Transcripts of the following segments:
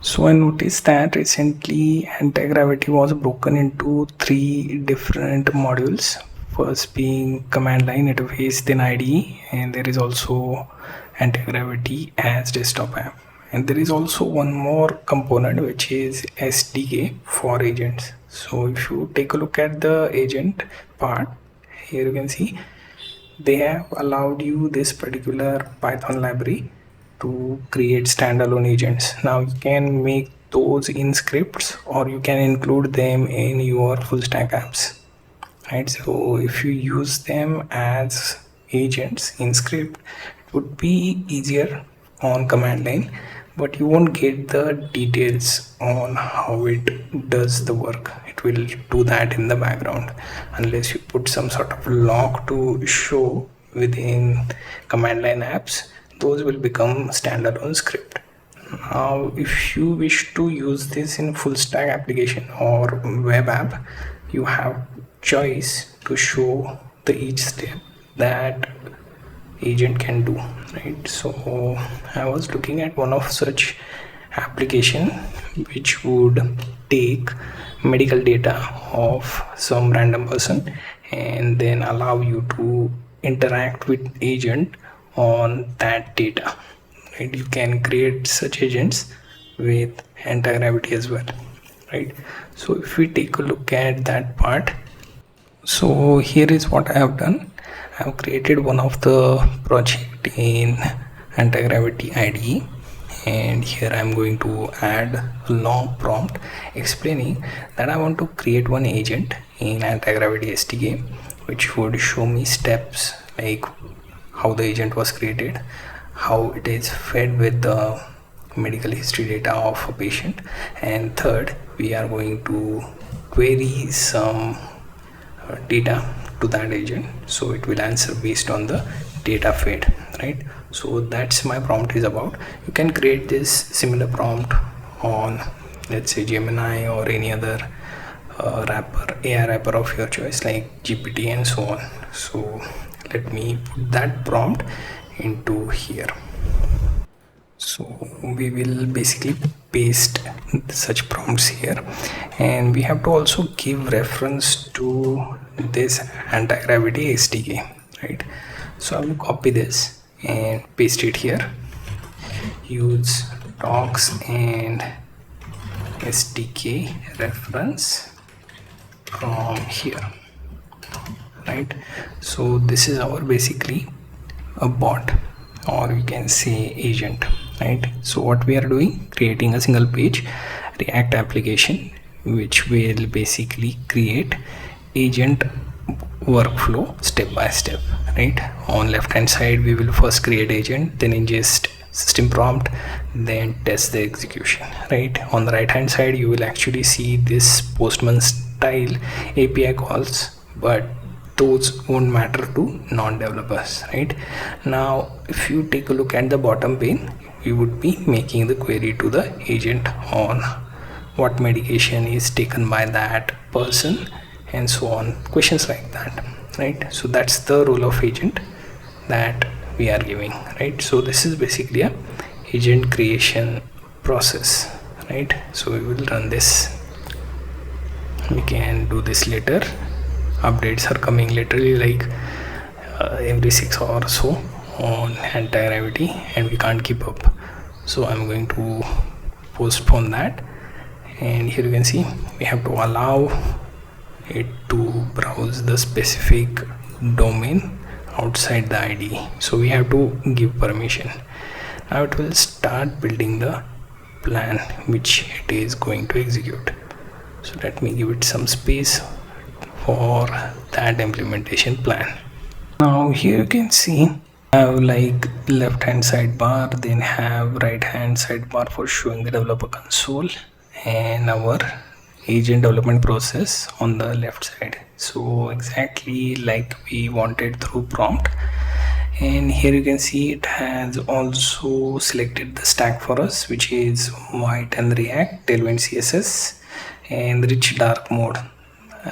So I noticed that recently Antigravity was broken into 3 different modules. First being command line interface, then IDE, and there is also Antigravity as desktop app. And there is also one more component which is SDK for agents. So if you take a look at the agent part, here you can see they have allowed you this particular Python library to create standalone agents. Now you can make those in scripts or you can include them in your full stack apps, right? So if you use them as agents in script, it would be easier on command line, but you won't get the details on how it does the work. It will do that in the background unless you put some sort of lock to show within command line apps. Those will become standalone script. Now if you wish to use this in full stack application or web app, you have choice to show the each step that agent can do, right? So I was looking at one of such application which would take medical data of some random person and then allow you to interact with agent on that data, right? You can create such agents with anti-gravity as well, right? So if we take a look at that part, so here is what I have done. I have created one of the project in Antigravity IDE, and here I am going to add a long prompt explaining that I want to create one agent in Antigravity SDK which would show me steps like how the agent was created, how it is fed with the medical history data of a patient, and third we are going to query some data to that agent, so it will answer based on the data fed, right? So that's my prompt is about. You can create this similar prompt on, let's say, Gemini or any other AI wrapper of your choice like GPT and so on. So let me put that prompt into here. So we will basically paste such prompts here, and we have to also give reference to this Antigravity SDK, right? So I will copy this and paste it here. Use docs and SDK reference from here, right? So this is our basically a bot, or we can say agent, right? So what we are doing, creating a single page React application which will basically create agent workflow step by step, right? On left hand side we will first create agent, then ingest system prompt, then test the execution, right? On the right hand side you will actually see this Postman style API calls, but those won't matter to non-developers, right? Now if you take a look at the bottom pane, we would be making the query to the agent on what medication is taken by that person and so on, questions like that, right? So that's the role of agent that we are giving, right? So this is basically a agent creation process, right? So we will run this. We can do this later. Updates are coming literally like every 6 hours or so on Antigravity, and we can't keep up, so I'm going to postpone that. And here you can see we have to allow it to browse the specific domain outside the IDE, so we have to give permission. Now it will start building the plan which it is going to execute. So let me give it some space for that implementation plan. Now here you can see I have like left hand sidebar, then have right hand sidebar for showing the developer console, and our agent development process on the left side. So exactly like we wanted through prompt. And here you can see it has also selected the stack for us, which is white and React, Tailwind CSS, and rich dark mode.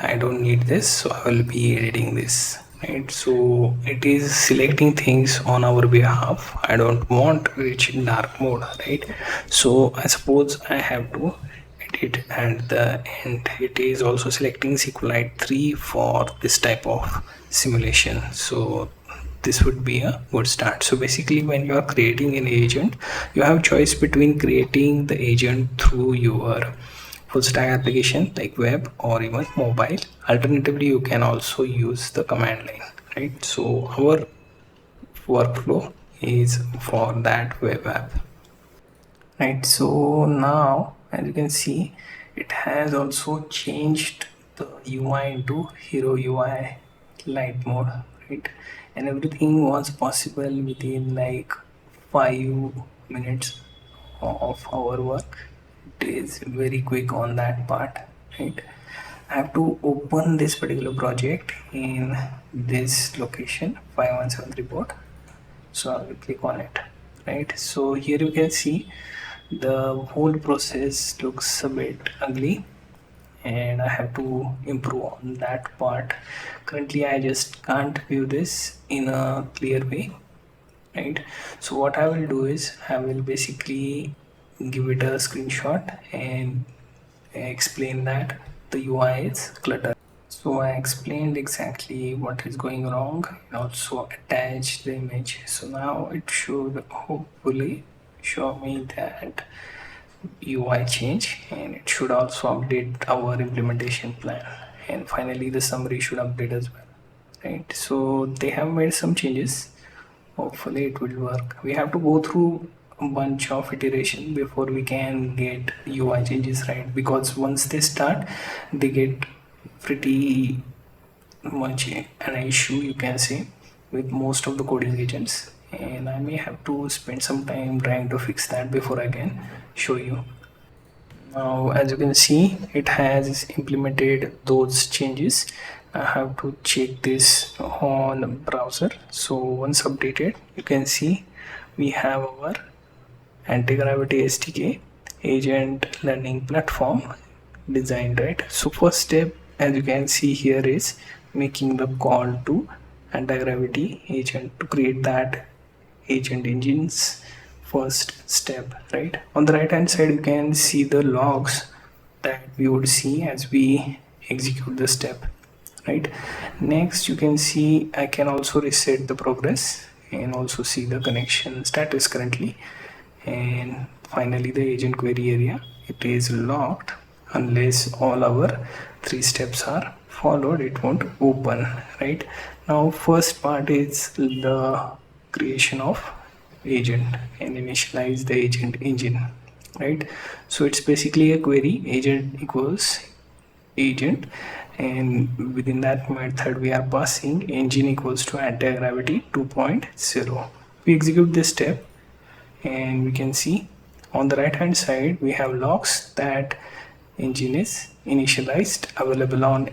I don't need this, so I will be editing this right? So it is selecting things on our behalf. I don't want rich dark mode, right? So I suppose I have to edit at the end. It is also selecting SQLite 3 for this type of simulation. So this would be a good start. So basically, when you are creating an agent, you have choice between creating the agent through your full stack application like web or even mobile. Alternatively, you can also use the command line, right? So our workflow is for that web app, right? So now, as you can see, it has also changed the UI into hero UI light mode, right? And everything was possible within like 5 minutes of our work. It is very quick on that part, right? I have to open this particular project in this location 5173 report. So I will click on it, right? So here you can see the whole process looks a bit ugly and I have to improve on that part. Currently I just can't view this in a clear way, right? So what I will do is I will basically give it a screenshot and explain that the UI is cluttered. So I explained exactly what is going wrong and also attached the image. So now it should hopefully show me that UI change, and it should also update our implementation plan, and finally the summary should update as well, right? So they have made some changes. Hopefully it will work. We have to go through a bunch of iteration before we can get UI changes right, because once they start they get pretty much an issue, you can say, with most of the coding agents, and I may have to spend some time trying to fix that before I can show you. Now as you can see, it has implemented those changes. I have to check this on browser. So once updated, you can see we have our Antigravity SDK agent learning platform designed, right? So first step, as you can see here, is making the call to Antigravity agent to create that agent engines. First step, right? On the right hand side you can see the logs that we would see as we execute the step, right? Next you can see I can also reset the progress and also see the connection status currently. And finally the agent query area, it is locked. Unless all our three steps are followed, it won't open, right? Now first part is the creation of agent and initialize the agent engine, right? So it's basically a query agent equals agent, and within that method we are passing engine equals to anti-gravity 2.0. We execute this step and we can see on the right hand side we have logs that engine is initialized, available on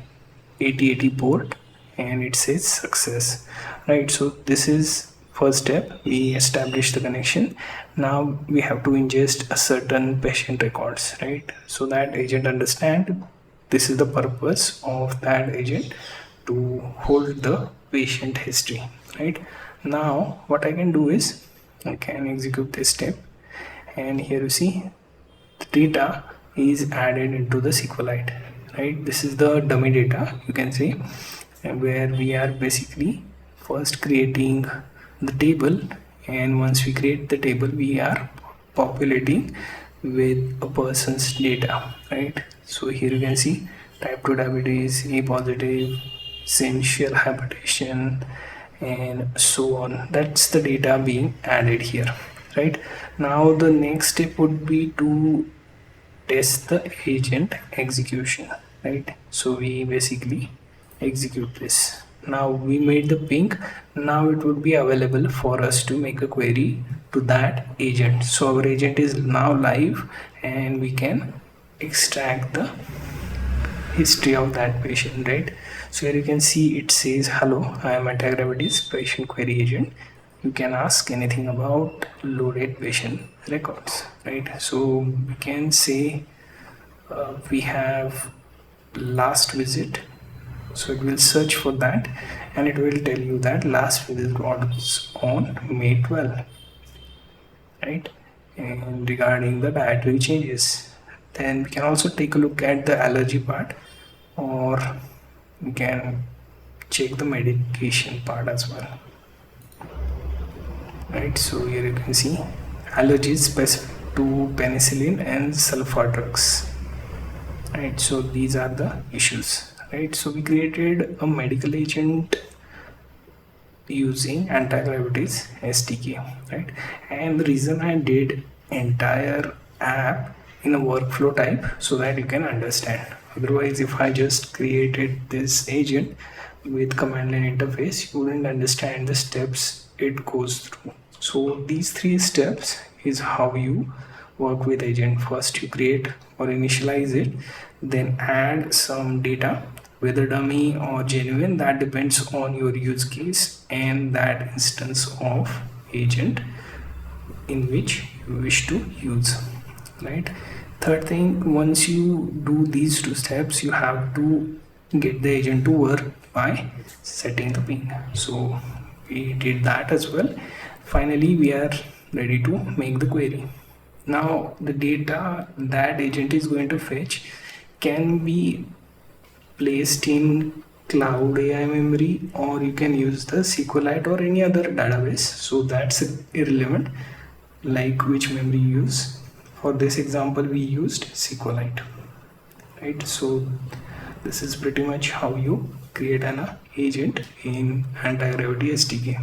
8080 port, and it says success, right? So this is first step. We establish the connection. Now we have to ingest a certain patient records, right? So that agent understand this is the purpose of that agent, to hold the patient history, right? Now what I can do is I can execute this step, and here you see the data is added into the SQLite, right? This is the dummy data, you can see, and where we are basically first creating the table, and once we create the table we are populating with a person's data, right? So here you can see type 2 diabetes, A positive, essential hypertension, and so on. That's the data being added here, right? Now the next step would be to test the agent execution, right? So we basically execute this. Now we made the ping. Now it would be available for us to make a query to that agent. So our agent is now live and we can extract the history of that patient, right? So here you can see it says, hello, I am Antigravity's patient query agent. You can ask anything about loaded patient records, right? So we can say we have last visit. So it will search for that and it will tell you that last visit was on May 12, right? And regarding the dietary changes, then we can also take a look at the allergy part, or we can check the medication part as well, right? So here you can see allergies specific to penicillin and sulfur drugs, right? So these are the issues, right? So we created a medical agent using Antigravity SDK, right? And the reason I did entire app in a workflow type so that you can understand. Otherwise, if I just created this agent with command line interface, you wouldn't understand the steps it goes through. So these 3 steps is how you work with agent. First you create or initialize it, then add some data, whether dummy or genuine, that depends on your use case and that instance of agent in which you wish to use, right? Third thing, once you do these 2 steps, you have to get the agent to work by setting the ping. So we did that as well. Finally, we are ready to make the query. Now the data that agent is going to fetch can be placed in cloud AI memory, or you can use the SQLite or any other database. So that's irrelevant, like which memory you use. For this example, we used SQLite, right? So this is pretty much how you create an agent in Antigravity SDK.